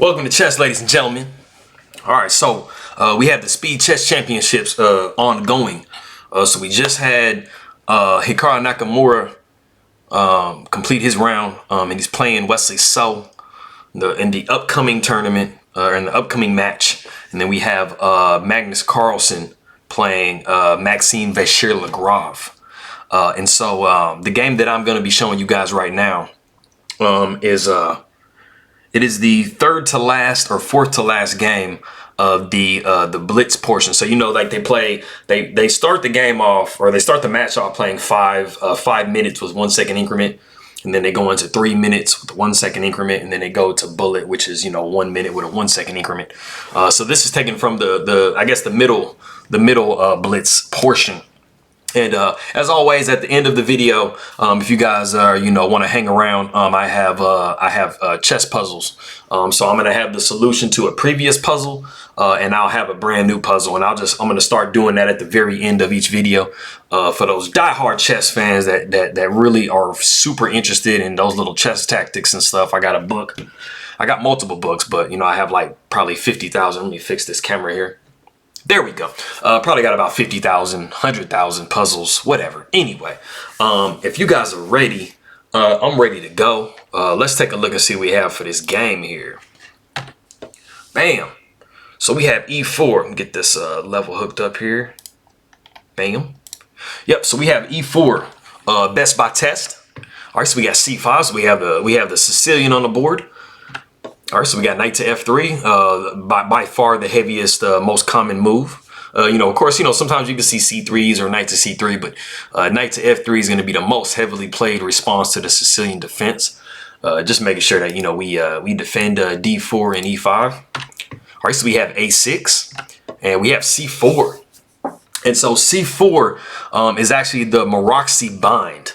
Welcome to chess, ladies and gentlemen. All right, so we have the Speed Chess Championships ongoing. So we just had Hikaru Nakamura complete his round, and he's playing Wesley So in the upcoming tournament, in the upcoming match. And then we have Magnus Carlsen playing Maxime Vachier-Lagrave. And so the game that I'm going to be showing you guys right now is it is the third to last or fourth to last game of the blitz portion. So, you know, like they start the game off, or they start the match off playing 5 minutes with 1 second increment. And then they go into 3 minutes with a 1 second increment. And then they go to bullet, which is, you know, 1 minute with a 1 second increment. So this is taken from I guess the middle blitz portion. And as always, at the end of the video, if you guys want to hang around, I have chess puzzles. So I'm gonna have the solution to a previous puzzle, and I'll have a brand new puzzle, and I'm gonna start doing that at the very end of each video. For those diehard chess fans that really are super interested in those little chess tactics and stuff, I got a book. I got multiple books, but you know, I have like probably 50,000. Let me fix this camera here. There we go. Probably got about 50,000, 100,000 puzzles, whatever. Anyway, if you guys are ready, I'm ready to go. Let's take a look and see what we have for this game here. Bam. So we have E4. Get this level hooked up here. Bam. Yep. So we have E4, best by test. All right. So we got C5. So we have the Sicilian on the board. All right, so we got knight to f3, by far the heaviest, most common move. Of course, sometimes you can see c3s or knight to c3, but knight to f3 is going to be the most heavily played response to the Sicilian defense. Just making sure that, we defend d4 and e5. All right, so we have a6 and we have c4. And so c4 is actually the Maróczy bind.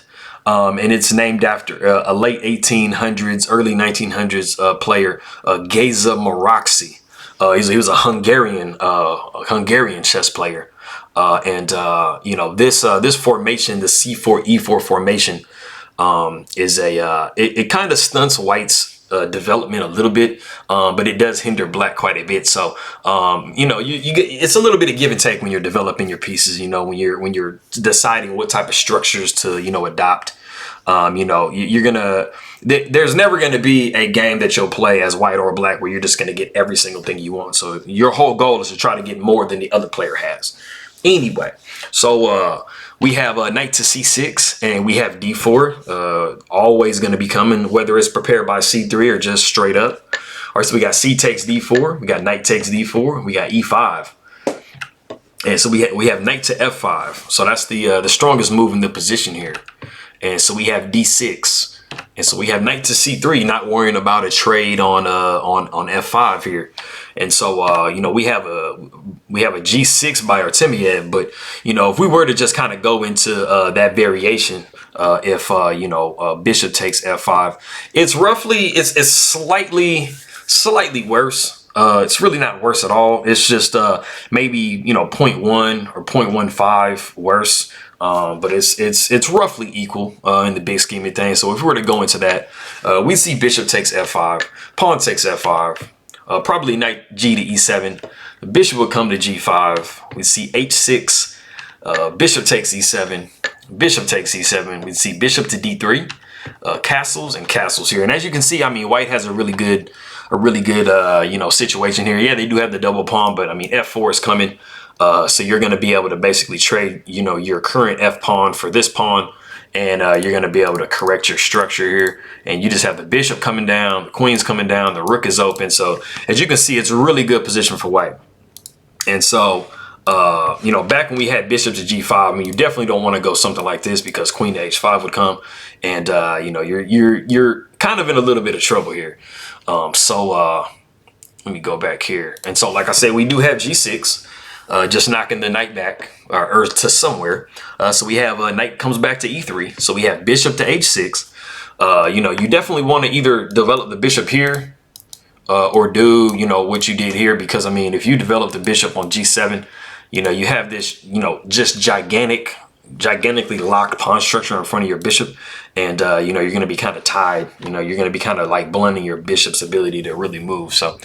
And it's named after a late 1800s, early 1900s player, Géza Maróczy. He was a Hungarian chess player, this formation, the C4 E4 formation, is it kind of stunts White's development a little bit, but it does hinder Black quite a bit. So you get, it's a little bit of give and take when you're developing your pieces. When you're deciding what type of structures to adopt. There's never gonna be a game that you'll play as White or Black where you're just gonna get every single thing you want. So your whole goal is to try to get more than the other player has. Anyway, so we have knight to c6 and we have d4, always going to be coming, whether it's prepared by c3 or just straight up. All right, so we got c takes d4, we got knight takes d4, we got e5, and so we have knight to f5. So that's the strongest move in the position here. And so we have d6, and so we have knight to c3, not worrying about a trade on f5 here. And so we have a g6 by Artemiev, but if we were to just kind of go into that variation, if bishop takes f5, it's slightly worse. It's really not worse at all. It's just maybe 0.1 or 0.15 worse. But it's roughly equal in the big scheme of things. So if we were to go into that, we see bishop takes f5, pawn takes f5, probably knight g to e7. The bishop will come to g5. We see h6, bishop takes e7, bishop takes e7. We see bishop to d3, castles and castles here. And as you can see, I mean, White has a really good situation here. Yeah, they do have the double pawn, but I mean, f4 is coming. So you're going to be able to basically trade, your current f pawn for this pawn, and you're going to be able to correct your structure here. And you just have the bishop coming down, the queen's coming down, the rook is open. So as you can see, it's a really good position for White. And so, back when we had bishop to g5, I mean, you definitely don't want to go something like this because queen to h5 would come, and you're kind of in a little bit of trouble here. Let me go back here. And so, like I said, we do have g6. Just knocking the knight back or to somewhere. So we have knight comes back to e3. So we have bishop to h6. You definitely want to either develop the bishop here or do, what you did here. Because, I mean, if you develop the bishop on g7, you have this, just gigantic, gigantically locked pawn structure in front of your bishop, and you know, you're going to be kind of tied. You know, you're going to be kind of like blunting your bishop's ability to really move. So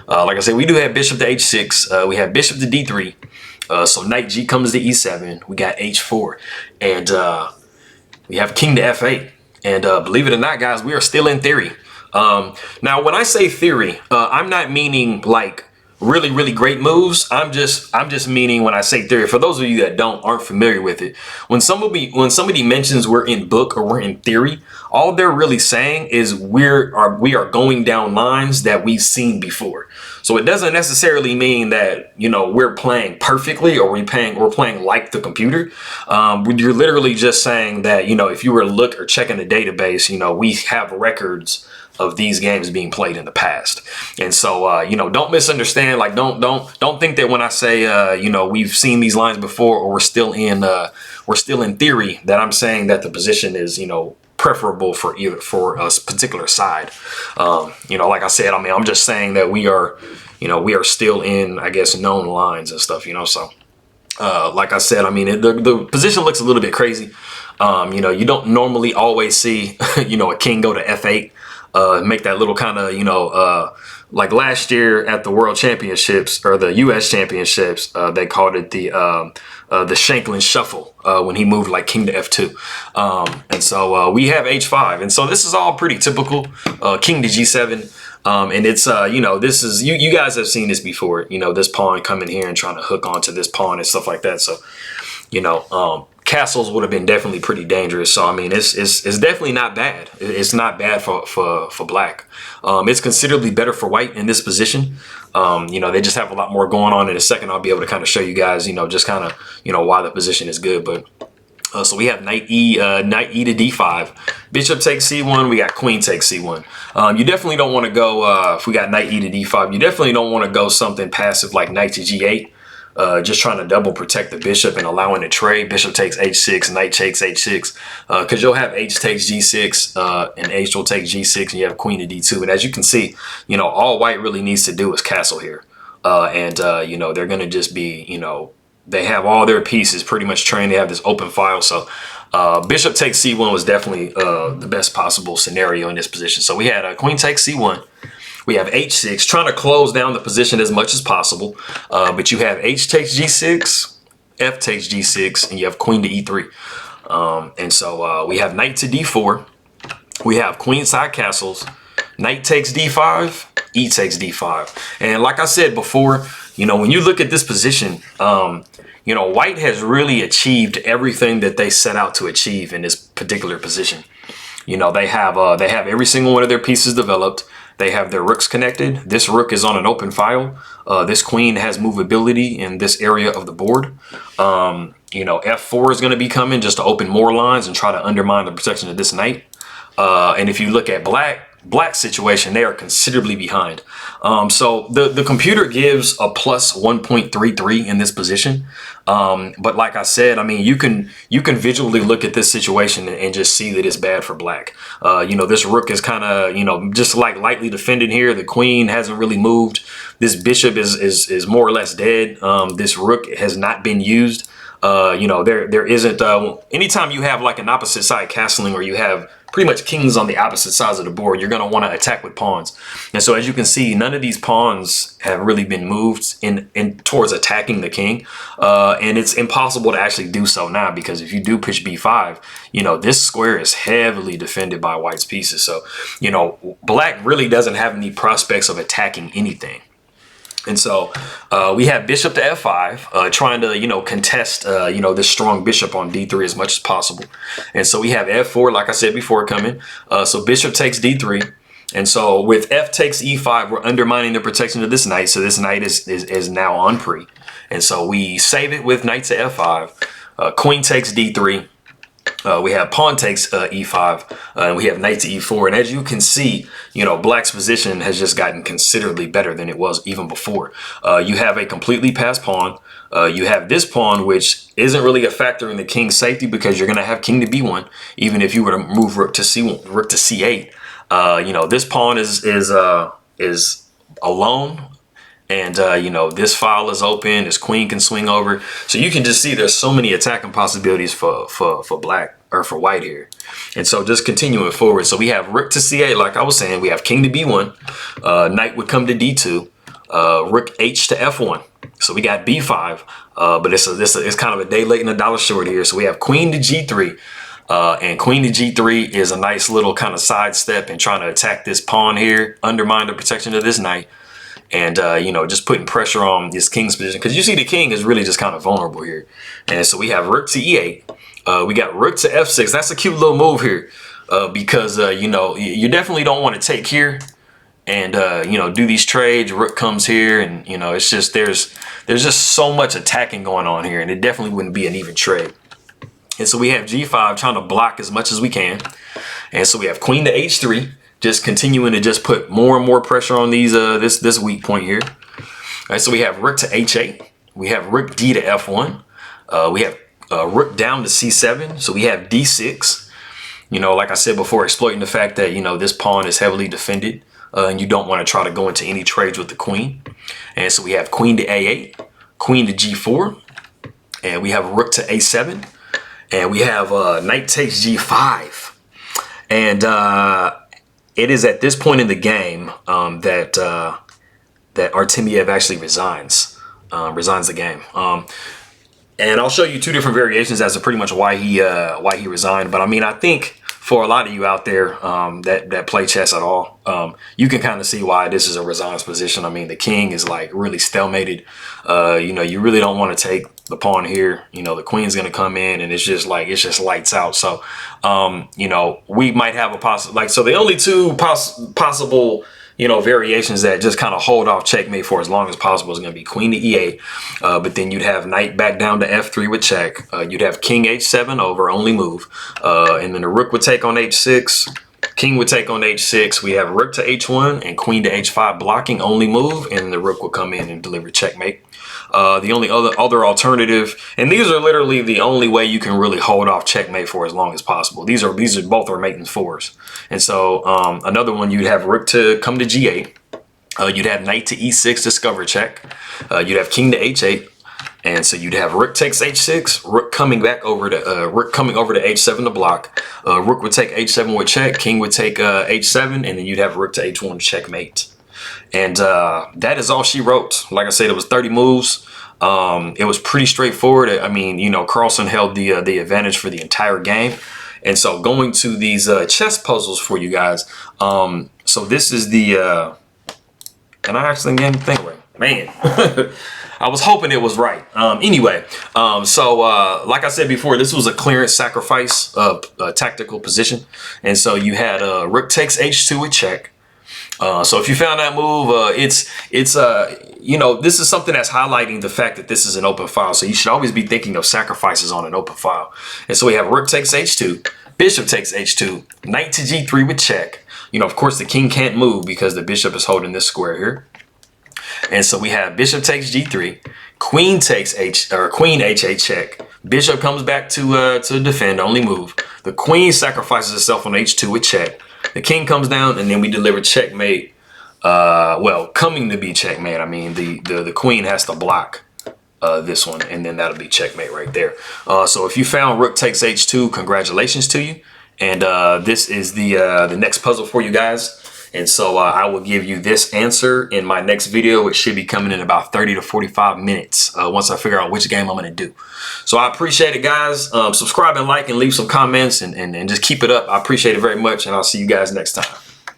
like I said, we do have bishop to h6, we have bishop to d3, so knight g comes to e7, we got h4, and we have king to f8. And believe it or not, guys, we are still in theory. Now when I say theory, I'm not meaning like really great moves. I'm just meaning, when I say theory, for those of you that aren't familiar with it, when somebody mentions we're in book or we're in theory, all they're really saying is we are going down lines that we've seen before. So it doesn't necessarily mean that, you know, we're playing perfectly or we're playing like the computer. You're literally just saying that, you know, if you were to look or check in the database, you know, we have records of these games being played in the past. And so, you know, don't misunderstand. Like, don't think that when I say, you know, we've seen these lines before, or we're still in theory, that I'm saying that the position is, you know, preferable for a particular side. You know, like I said, I mean, I'm just saying that we are still in, I guess, known lines and stuff, you know. So, like I said, I mean, the position looks a little bit crazy. You know, you don't normally always see, you know, a king go to f8. Make that little kind of, you know, like last year at the World Championships or the U.S. Championships, they called it the Shanklin Shuffle when he moved like king to f2. And so we have h5, and so this is all pretty typical. King to g7, and it's you know, this is you guys have seen this before. You know, this pawn coming here and trying to hook onto this pawn and stuff like that. So, you know, castles would have been definitely pretty dangerous. So I mean, it's definitely not bad. It's not bad for black. It's considerably better for white in this position. You know, they just have a lot more going on. In a second, I'll be able to kind of show you guys, you know, just kind of, you know, why the position is good. But so we have knight e to d5, bishop takes c1, we got queen takes c1. You definitely don't want to go, if we got knight e to d5, you definitely don't want to go something passive like knight to g8. Just trying to double protect the bishop and allowing it trade. Bishop takes h6, knight takes h6, because you'll have h takes g6, and h will take g6, and you have queen to d2. And as you can see, you know, all white really needs to do is castle here. You know, they're going to just be, you know, they have all their pieces pretty much trained. They have this open file. So bishop takes c1 was definitely the best possible scenario in this position. So we had queen takes c1. We have h6, trying to close down the position as much as possible. But you have h takes g6, f takes g6, and you have queen to e3. And so we have knight to d4. We have queen side castles. Knight takes d5, e takes d5. And like I said before, you know, when you look at this position, you know, white has really achieved everything that they set out to achieve in this particular position. You know, they have every single one of their pieces developed. They have their rooks connected. This rook is on an open file. This queen has movability in this area of the board. You know, f4 is going to be coming just to open more lines and try to undermine the protection of this knight. And if you look at black situation, they are considerably behind. So the computer gives a plus 1.33 in this position. But like I said, I mean, you can visually look at this situation and just see that it's bad for black. You know, this rook is kind of, you know, just like lightly defended here. The queen hasn't really moved. This bishop is more or less dead. This rook has not been used. You know, there isn't, anytime you have like an opposite side castling, or you have pretty much kings on the opposite sides of the board, you're going to want to attack with pawns. And so as you can see, none of these pawns have really been moved in towards attacking the king. And it's impossible to actually do so now, because if you do push b5, you know, this square is heavily defended by white's pieces. So, you know, black really doesn't have any prospects of attacking anything. And so we have bishop to f5, trying to, you know, contest, you know, this strong bishop on d3 as much as possible. And so we have f4, like I said before, coming. So bishop takes d3. And so with f takes e5, we're undermining the protection of this knight. So this knight is now on pre. And so we save it with knight to f5. Queen takes d3. We have pawn takes e5, and we have knight to e4. And as you can see, you know, black's position has just gotten considerably better than it was even before. You have a completely passed pawn. You have this pawn, which isn't really a factor in the king's safety, because you're going to have king to b1, even if you were to move rook to c1, rook to c8. You know, this pawn is alone. And, you know, this file is open. This queen can swing over. So you can just see there's so many attacking possibilities for black or for white here. And so just continuing forward. So we have rook to c8, like I was saying. We have king to b1. Knight would come to d2. Rook h to f1. So we got b5. But it's kind of a day late and a dollar short here. So we have queen to g3. And queen to g3 is a nice little kind of sidestep and trying to attack this pawn here, undermine the protection of this knight. And, you know, just putting pressure on this king's position. Because you see the king is really just kind of vulnerable here. And so we have rook to e8. We got rook to f6. That's a cute little move here. Because, you know, you definitely don't want to take here. And, you know, do these trades. Rook comes here. And, you know, it's just there's just so much attacking going on here. And it definitely wouldn't be an even trade. And so we have g5 trying to block as much as we can. And so we have queen to h3. Just continuing to just put more and more pressure on these this weak point here. All right, so we have rook to h8. We have rook d to f1. We have rook down to c7. So we have d6. You know, like I said before, exploiting the fact that, you know, this pawn is heavily defended and you don't want to try to go into any trades with the queen. And so we have queen to a8, queen to g4, and we have rook to a7, and we have knight takes g5. And it is at this point in the game that Artemiev actually resigns the game. And I'll show you two different variations as to pretty much why he resigned. But I mean, I think for a lot of you out there that play chess at all, you can kind of see why this is a resigned position. I mean, the king is like really stalemated. You know, you really don't want to take the pawn here. You know, the queen's going to come in and it's just lights out. So, you know, we might have a so the only two possible, you know, variations that just kind of hold off checkmate for as long as possible is going to be queen to e8. But then you'd have knight back down to f3 with check. You'd have king h7 over, only move. And then the rook would take on h6. King would take on h6. We have rook to h1 and queen to h5 blocking, only move. And the rook will come in and deliver checkmate. The only other alternative, and these are literally the only way you can really hold off checkmate for as long as possible. These are both are mating fours. And so another one, you'd have rook to come to g8. You'd have knight to e6, discover check. You'd have king to h8. And so you'd have rook takes h6, rook coming back over to h7 to block. Rook would take h7 with check, king would take h7, and then you'd have rook to h1 checkmate. And that is all she wrote. Like I said, it was 30 moves. It was pretty straightforward. I mean, you know, Carlsen held the advantage for the entire game. And so going to these chess puzzles for you guys. So this is the, and I actually didn't think right. Man, I was hoping it was right. Anyway, so like I said before, this was a clearance sacrifice tactical position. And so you had rook takes h2 with check. So if you found that move, you know, this is something that's highlighting the fact that this is an open file. So you should always be thinking of sacrifices on an open file. And so we have rook takes h2, bishop takes h2, knight to g3 with check. You know, of course, the king can't move because the bishop is holding this square here. And so we have bishop takes g3, queen takes queen h8 check. Bishop comes back to defend, only move. The queen sacrifices itself on h2 with check. The king comes down, and then we deliver checkmate. Well, coming to be checkmate. I mean, the queen has to block this one, and then that'll be checkmate right there. So if you found rook takes h2, congratulations to you. And this is the next puzzle for you guys. And so I will give you this answer in my next video, which should be coming in about 30 to 45 minutes once I figure out which game I'm going to do. So I appreciate it, guys. Subscribe and like and leave some comments and just keep it up. I appreciate it very much, and I'll see you guys next time.